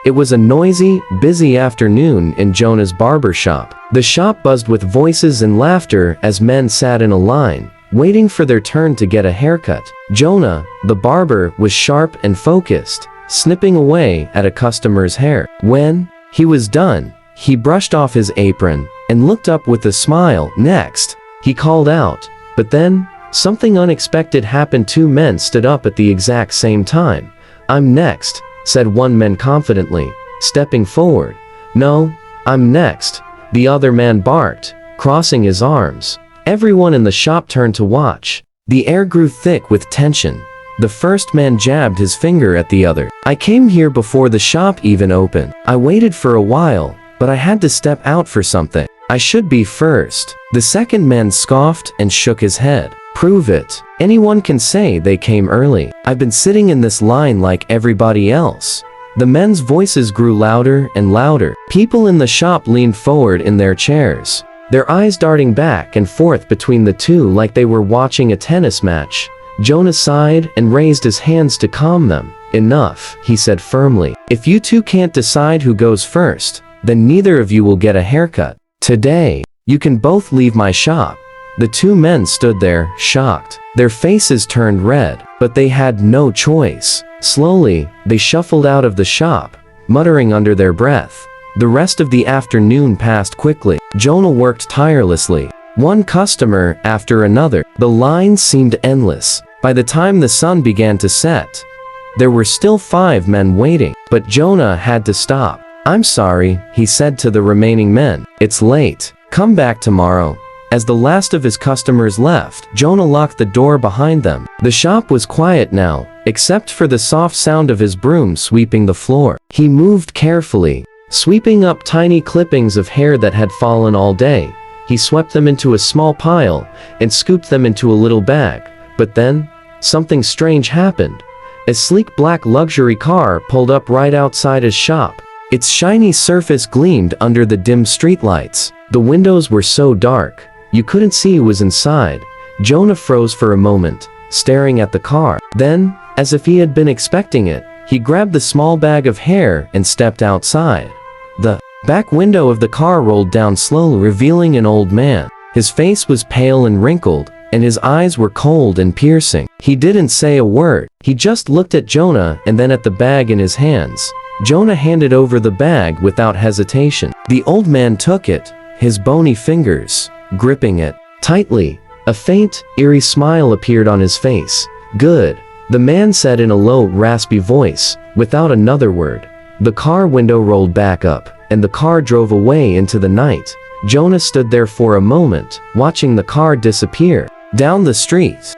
It was a noisy, busy afternoon in Jonah's barbershop. The shop buzzed with voices and laughter as men sat in a line, waiting for their turn to get a haircut. Jonah, the barber, was sharp and focused, snipping away at a customer's hair. When he was done, he brushed off his apron and looked up with a smile. "Next," he called out. But then, something unexpected happened. Two men stood up at the exact same time. "I'm next," said one man confidently, stepping forward. "No, I'm next," the other man barked, crossing his arms. Everyone in the shop turned to watch. The air grew thick with tension. The first man jabbed his finger at the other. "I came here before the shop even opened. I waited for a while, but I had to step out for something. I should be first." The second man scoffed and shook his head. "Prove it. Anyone can say they came early. I've been sitting in this line like everybody else." The men's voices grew louder and louder. People in the shop leaned forward in their chairs, their eyes darting back and forth between the two like they were watching a tennis match. Jonah sighed and raised his hands to calm them. "Enough," he said firmly. "If you two can't decide who goes first, then neither of you will get a haircut. Today, you can both leave my shop." The two men stood there, shocked. Their faces turned red, but they had no choice. Slowly, they shuffled out of the shop, muttering under their breath. The rest of the afternoon passed quickly. Jonah worked tirelessly, one customer after another. The line seemed endless. By the time the sun began to set, there were still 5 men waiting, but Jonah had to stop. "I'm sorry," he said to the remaining men. "It's late. Come back tomorrow." As the last of his customers left, Jonah locked the door behind them. The shop was quiet now, except for the soft sound of his broom sweeping the floor. He moved carefully, sweeping up tiny clippings of hair that had fallen all day. He swept them into a small pile and scooped them into a little bag. But then, something strange happened. A sleek black luxury car pulled up right outside his shop. Its shiny surface gleamed under the dim streetlights. The windows were so dark, you couldn't see who was inside. Jonah froze for a moment, staring at the car. Then, as if he had been expecting it, he grabbed the small bag of hair and stepped outside. The back window of the car rolled down slowly, revealing an old man. His face was pale and wrinkled, and his eyes were cold and piercing. He didn't say a word. He just looked at Jonah and then at the bag in his hands. Jonah handed over the bag without hesitation. The old man took it, his bony fingers gripping it tightly. A faint, eerie smile appeared on his face. "Good," the man said in a low, raspy voice, without another word. The car window rolled back up, and the car drove away into the night. Jonah stood there for a moment, watching the car disappear down the street.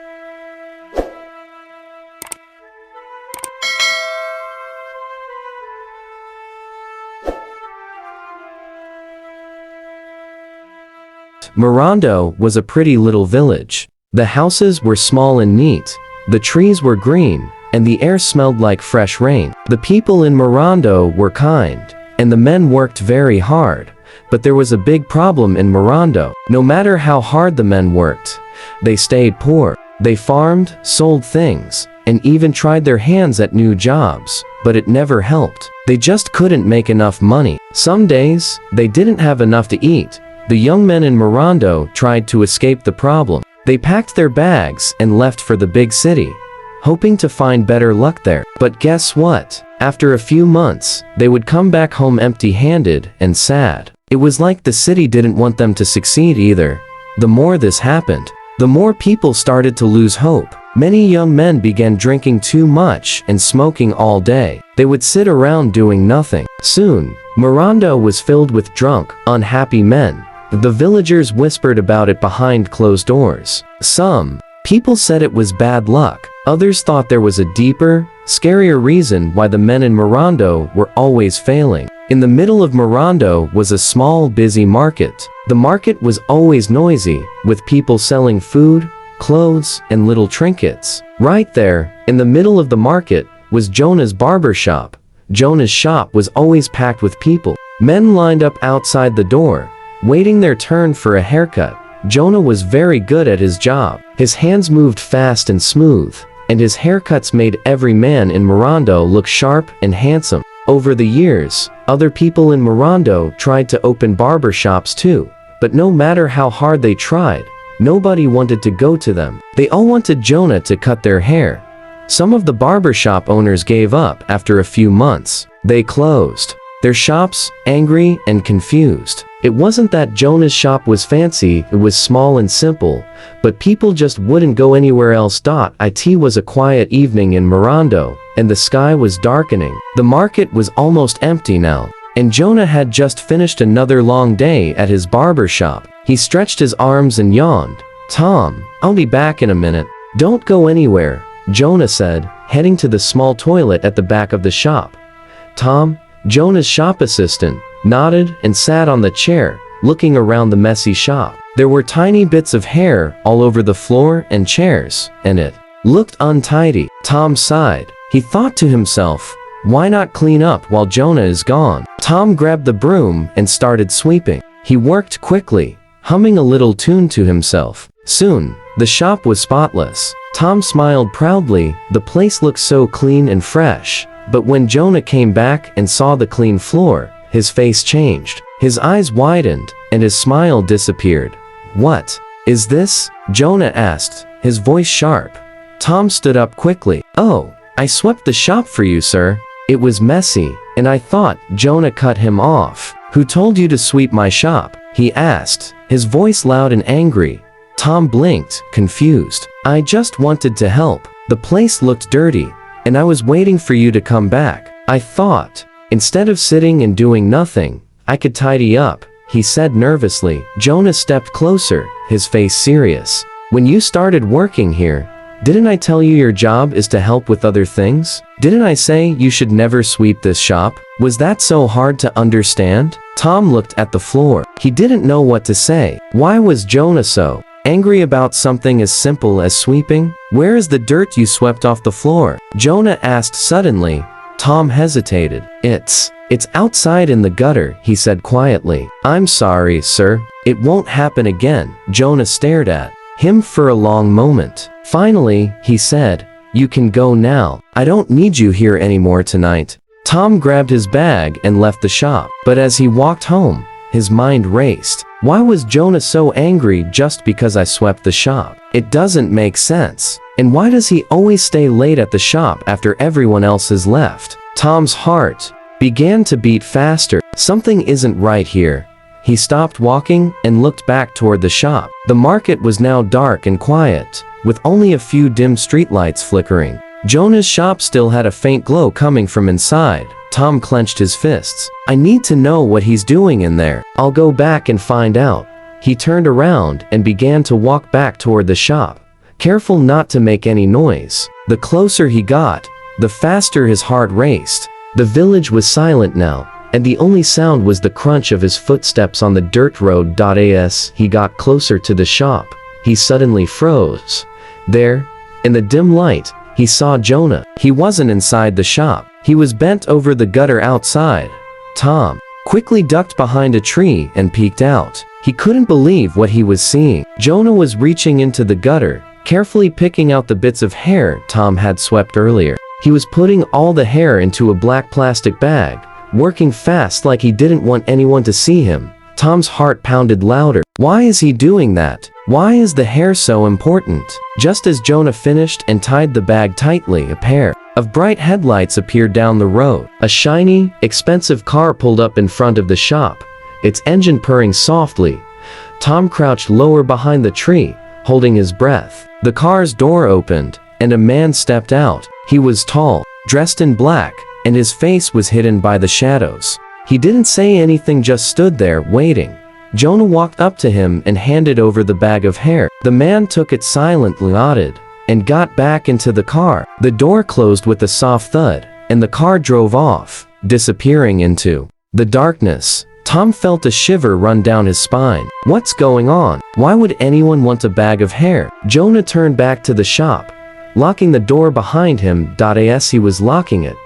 Mirondo was a pretty little village. The houses were small and neat, the trees were green, and the air smelled like fresh rain. The people in Mirondo were kind, and the men worked very hard. But there was a big problem in Mirondo. No matter how hard the men worked, they stayed poor. They farmed, sold things, and even tried their hands at new jobs, but it never helped. They just couldn't make enough money. Some days, they didn't have enough to eat. The young men in Mirondo tried to escape the problem. They packed their bags and left for the big city, hoping to find better luck there. But guess what? After a few months, they would come back home empty-handed and sad. It was like the city didn't want them to succeed either. The more this happened, the more people started to lose hope. Many young men began drinking too much and smoking all day. They would sit around doing nothing. Soon, Mirondo was filled with drunk, unhappy men. The villagers whispered about it behind closed doors. Some people said it was bad luck. Others thought there was a deeper, scarier reason why the men in Mirondo were always failing. In the middle of Mirondo was a small, busy market. The market was always noisy, with people selling food, clothes, and little trinkets. Right there, in the middle of the market, was Jonah's barbershop. Jonah's shop was always packed with people. Men lined up outside the door, waiting their turn for a haircut. Jonah was very good at his job. His hands moved fast and smooth, and his haircuts made every man in Mirondo look sharp and handsome. Over the years, other people in Mirondo tried to open barbershops too, but no matter how hard they tried, nobody wanted to go to them. They all wanted Jonah to cut their hair. Some of the barbershop owners gave up after a few months. They closed their shops, angry and confused. It wasn't that Jonah's shop was fancy, it was small and simple, but people just wouldn't go anywhere else. It was a quiet evening in Mirondo, and the sky was darkening. The market was almost empty now, and Jonah had just finished another long day at his barbershop. He stretched his arms and yawned. "Tom, I'll be back in a minute." "Don't go anywhere," Jonah said, heading to the small toilet at the back of the shop. Tom, Jonah's shop assistant, nodded and sat on the chair, looking around the messy shop. There were tiny bits of hair all over the floor and chairs, and it looked untidy. Tom sighed. He thought to himself, why not clean up while Jonah is gone? Tom grabbed the broom and started sweeping. He worked quickly, humming a little tune to himself. Soon, the shop was spotless. Tom smiled proudly. The place looked so clean and fresh. But when Jonah came back and saw the clean floor, his face changed. His eyes widened, and his smile disappeared. "What is this?" Jonah asked, his voice sharp. Tom stood up quickly. "Oh, I swept the shop for you, sir. It was messy, and I thought." Jonah cut him off. "Who told you to sweep my shop?" he asked, his voice loud and angry. Tom blinked, confused. "I just wanted to help. The place looked dirty, and I was waiting for you to come back. I thought, instead of sitting and doing nothing, I could tidy up," he said nervously. Jonah stepped closer, his face serious. "When you started working here, didn't I tell you your job is to help with other things? Didn't I say you should never sweep this shop? Was that so hard to understand?" Tom looked at the floor. He didn't know what to say. Why was Jonah so angry about something as simple as sweeping? "Where is the dirt you swept off the floor?" Jonah asked suddenly. Tom hesitated. It's outside in the gutter," he said quietly. "I'm sorry, sir. It won't happen again." Jonah stared at him for a long moment. Finally, he said, "You can go now. I don't need you here anymore tonight." Tom grabbed his bag and left the shop. But as he walked home, his mind raced. Why was Jonah so angry just because I swept the shop? It doesn't make sense. And why does he always stay late at the shop after everyone else has left? Tom's heart began to beat faster. Something isn't right here. He stopped walking and looked back toward the shop. The market was now dark and quiet, with only a few dim streetlights flickering. Jonah's shop still had a faint glow coming from inside. Tom clenched his fists. "I need to know what he's doing in there. I'll go back and find out." He turned around and began to walk back toward the shop, careful not to make any noise. The closer he got, the faster his heart raced. The village was silent now, and the only sound was the crunch of his footsteps on the dirt road. As he got closer to the shop, he suddenly froze. There, in the dim light, he saw Jonah. He wasn't inside the shop. He was bent over the gutter outside. Tom quickly ducked behind a tree and peeked out. He couldn't believe what he was seeing. Jonah was reaching into the gutter, carefully picking out the bits of hair Tom had swept earlier. He was putting all the hair into a black plastic bag, working fast like he didn't want anyone to see him. Tom's heart pounded louder. Why is he doing that? Why is the hair so important? Just as Jonah finished and tied the bag tightly, a pair of bright headlights appeared down the road. A shiny, expensive car pulled up in front of the shop, its engine purring softly. Tom crouched lower behind the tree, holding his breath. The car's door opened, and a man stepped out. He was tall, dressed in black, and his face was hidden by the shadows. He didn't say anything, just stood there, waiting. Jonah walked up to him and handed over the bag of hair. The man took it silently, nodded, and got back into the car. The door closed with a soft thud, and the car drove off, disappearing into the darkness. Tom felt a shiver run down his spine. What's going on? Why would anyone want a bag of hair? Jonah turned back to the shop, locking the door behind him. As he was locking it,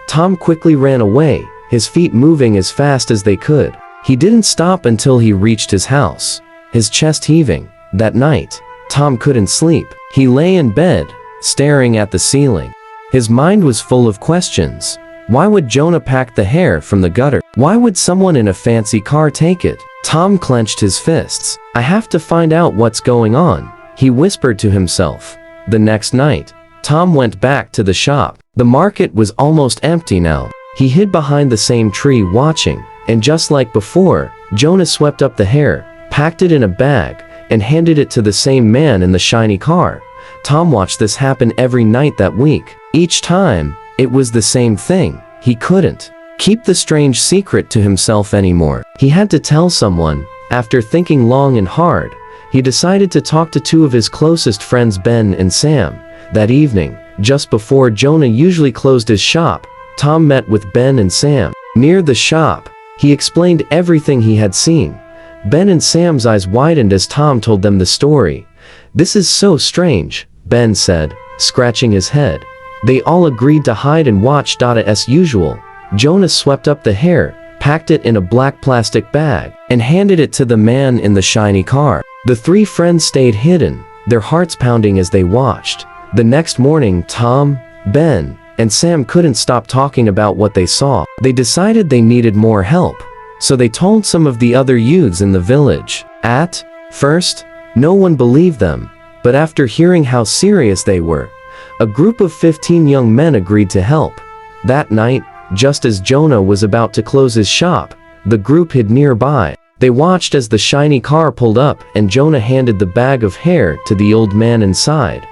Tom quickly ran away, his feet moving as fast as they could. He didn't stop until he reached his house, his chest heaving. That night, Tom couldn't sleep. He lay in bed, staring at the ceiling. His mind was full of questions. Why would Jonah pack the hair from the gutter? Why would someone in a fancy car take it? Tom clenched his fists. I have to find out what's going on, he whispered to himself. The next night, Tom went back to the shop. The market was almost empty now. He hid behind the same tree watching, and just like before, Jonah swept up the hair, packed it in a bag, and handed it to the same man in the shiny car. Tom watched this happen every night that week. Each time, it was the same thing. He couldn't keep the strange secret to himself anymore. He had to tell someone. After thinking long and hard, he decided to talk to two of his closest friends, Ben and Sam. That evening, just before Jonah usually closed his shop, Tom met with Ben and Sam. Near the shop, he explained everything he had seen. Ben and Sam's eyes widened as Tom told them the story. This is so strange, Ben said, scratching his head. They all agreed to hide and watch. As usual, Jonah swept up the hair, packed it in a black plastic bag, and handed it to the man in the shiny car. The three friends stayed hidden, their hearts pounding as they watched. The next morning, Tom, Ben, and Sam couldn't stop talking about what they saw. They decided they needed more help, so they told some of the other youths in the village. At first, no one believed them, but after hearing how serious they were, a group of 15 young men agreed to help. That night, just as Jonah was about to close his shop, the group hid nearby. They watched as the shiny car pulled up and Jonah handed the bag of hair to the old man inside.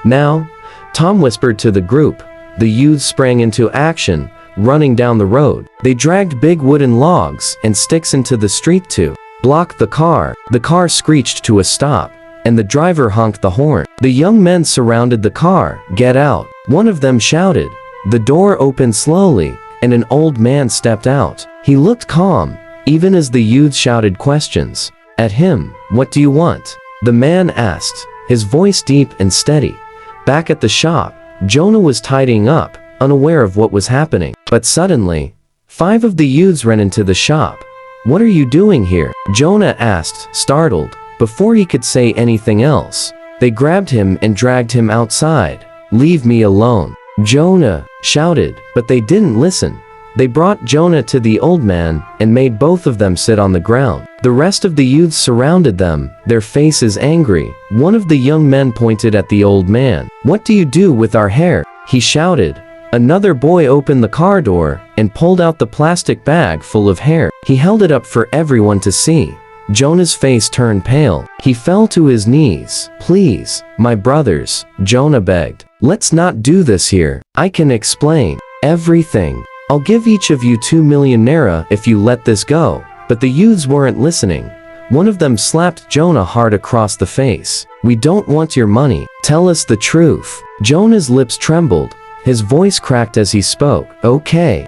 Now, Tom whispered to the group. The youths sprang into action, running down the road. They dragged big wooden logs and sticks into the street to block the car. The car screeched to a stop, and the driver honked the horn. The young men surrounded the car. Get out, one of them shouted. The door opened slowly, and an old man stepped out. He looked calm, even as the youths shouted questions at him. What do you want? The man asked, his voice deep and steady. Back at the shop, Jonah was tidying up, unaware of what was happening. But suddenly, 5 of the youths ran into the shop. What are you doing here? Jonah asked, startled. Before he could say anything else, they grabbed him and dragged him outside. Leave me alone, Jonah shouted, but they didn't listen. They brought Jonah to the old man and made both of them sit on the ground. The rest of the youths surrounded them, their faces angry. One of the young men pointed at the old man. What do you do with our hair? He shouted. Another boy opened the car door and pulled out the plastic bag full of hair. He held it up for everyone to see. Jonah's face turned pale. He fell to his knees. Please, my brothers, Jonah begged. Let's not do this here. I can explain everything. I'll give each of you 2 million naira if you let this go. But the youths weren't listening. One of them slapped Jonah hard across the face. We don't want your money. Tell us the truth. Jonah's lips trembled. His voice cracked as he spoke. Okay,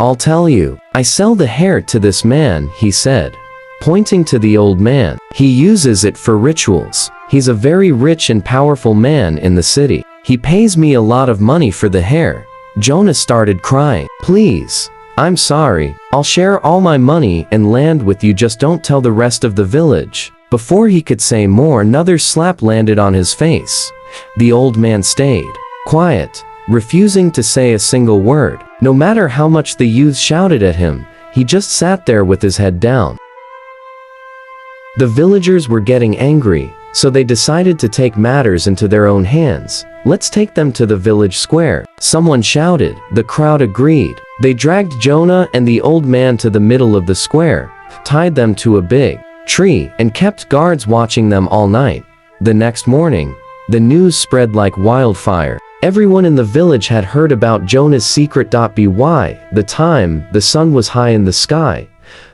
I'll tell you. I sell the hair to this man, he said, pointing to the old man. He uses it for rituals. He's a very rich and powerful man in the city. He pays me a lot of money for the hair. Jonah started crying. Please, I'm sorry. I'll share all my money and land with you, just don't tell the rest of the village. Before he could say more, another slap landed on his face. The old man stayed quiet, refusing to say a single word. No matter how much the youths shouted at him, he just sat there with his head down. The villagers were getting angry, so they decided to take matters into their own hands. Let's take them to the village square, someone shouted. The crowd agreed. They dragged Jonah and the old man to the middle of the square, tied them to a big tree, and kept guards watching them all night. The next morning, the news spread like wildfire. Everyone in the village had heard about Jonah's secret. By the time the sun was high in the sky,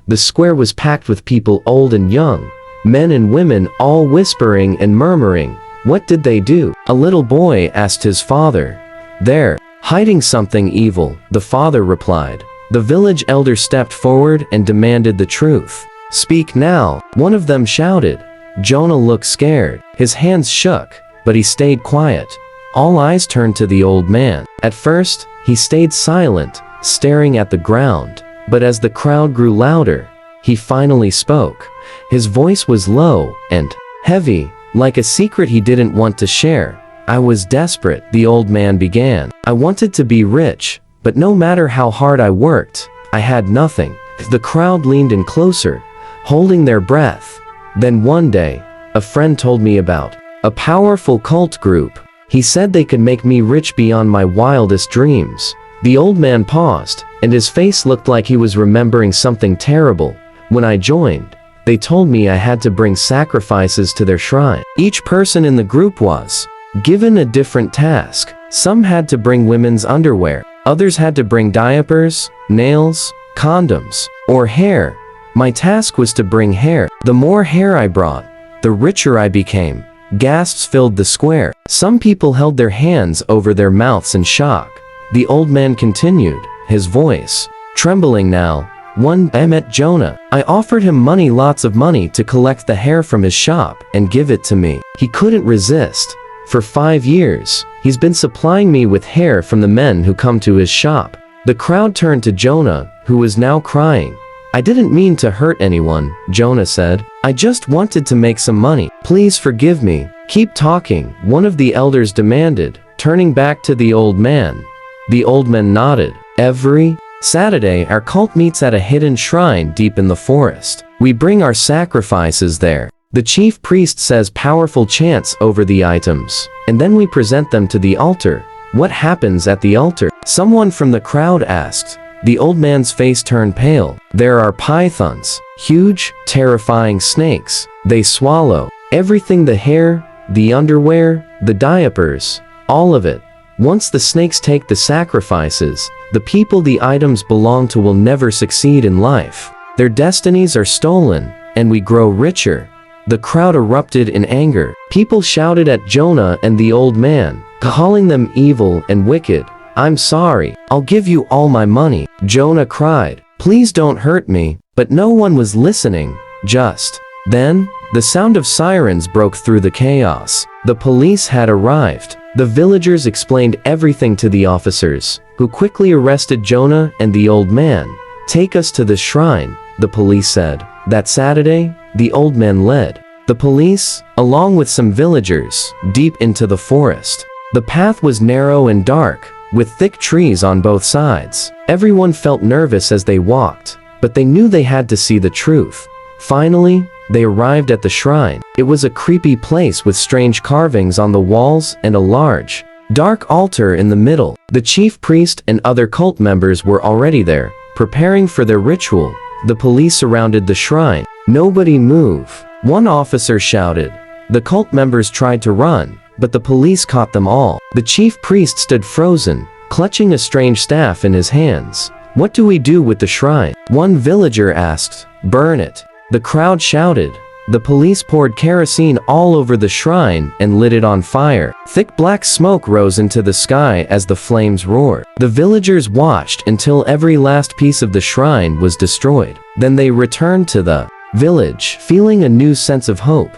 the square was packed with people old and young, men and women, all whispering and murmuring. What did they do? A little boy asked his father. They're hiding something evil, the father replied. The village elder stepped forward and demanded the truth. Speak now, one of them shouted. Jonah looked scared. His hands shook, but he stayed quiet. All eyes turned to the old man. At first, he stayed silent, staring at the ground. But as the crowd grew louder, he finally spoke. His voice was low and heavy, like a secret he didn't want to share. I was desperate, the old man began. I wanted to be rich, but no matter how hard I worked, I had nothing. The crowd leaned in closer, holding their breath. Then one day, a friend told me about a powerful cult group. He said they could make me rich beyond my wildest dreams. The old man paused, and his face looked like he was remembering something terrible. When I joined, they told me I had to bring sacrifices to their shrine. Each person in the group was given a different task. Some had to bring women's underwear. Others had to bring diapers, nails, condoms, or hair. My task was to bring hair. The more hair I brought, the richer I became. Gasps filled the square. Some people held their hands over their mouths in shock. The old man continued, his voice trembling now. One day I met Jonah. I offered him money, lots of money, to collect the hair from his shop and give it to me. He couldn't resist. For 5 years, he's been supplying me with hair from the men who come to his shop. The crowd turned to Jonah, who was now crying. I didn't mean to hurt anyone, Jonah said. I just wanted to make some money. Please forgive me. Keep talking, one of the elders demanded, turning back to the old man. The old man nodded. Every Saturday, our cult meets at a hidden shrine deep in the forest. We bring our sacrifices there. The chief priest says powerful chants over the items, and then we present them to the altar. What happens at the altar? Someone from the crowd asked. The old man's face turned pale. There are pythons, huge, terrifying snakes. They swallow everything, the hair, the underwear, the diapers, all of it. Once the snakes take the sacrifices, the people the items belong to will never succeed in life. Their destinies are stolen, and we grow richer. The crowd erupted in anger. People shouted at Jonah and the old man, calling them evil and wicked. I'm sorry, I'll give you all my money, Jonah cried. Please don't hurt me. But no one was listening. Just then, the sound of sirens broke through the chaos. The police had arrived. The villagers explained everything to the officers, who quickly arrested Jonah and the old man. Take us to the shrine, the police said. That Saturday, the old man led the police, along with some villagers, deep into the forest. The path was narrow and dark, with thick trees on both sides. Everyone felt nervous as they walked, but they knew they had to see the truth. Finally, they arrived at the shrine. It was a creepy place with strange carvings on the walls and a large, dark altar in the middle. The chief priest and other cult members were already there, preparing for their ritual. The police surrounded the shrine. Nobody move, one officer shouted. The cult members tried to run, but the police caught them all. The chief priest stood frozen, clutching a strange staff in his hands. What do we do with the shrine? One villager asked. Burn it, the crowd shouted. The police poured kerosene all over the shrine and lit it on fire. Thick black smoke rose into the sky as the flames roared. The villagers watched until every last piece of the shrine was destroyed. Then they returned to the village, feeling a new sense of hope.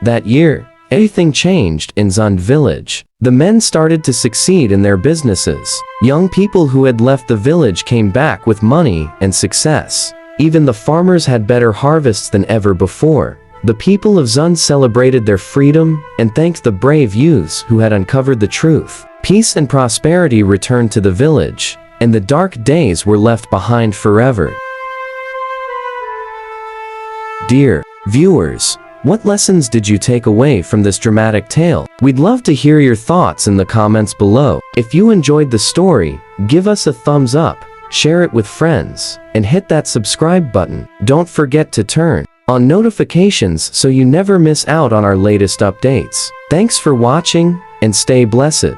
That year, everything changed in Zund village. The men started to succeed in their businesses. Young people who had left the village came back with money and success. Even the farmers had better harvests than ever before. The people of Zund celebrated their freedom and thanked the brave youths who had uncovered the truth. Peace and prosperity returned to the village, and the dark days were left behind forever. Dear viewers, what lessons did you take away from this dramatic tale? We'd love to hear your thoughts in the comments below. If you enjoyed the story, give us a thumbs up, share it with friends, and hit that subscribe button. Don't forget to turn on notifications so you never miss out on our latest updates. Thanks for watching, and stay blessed.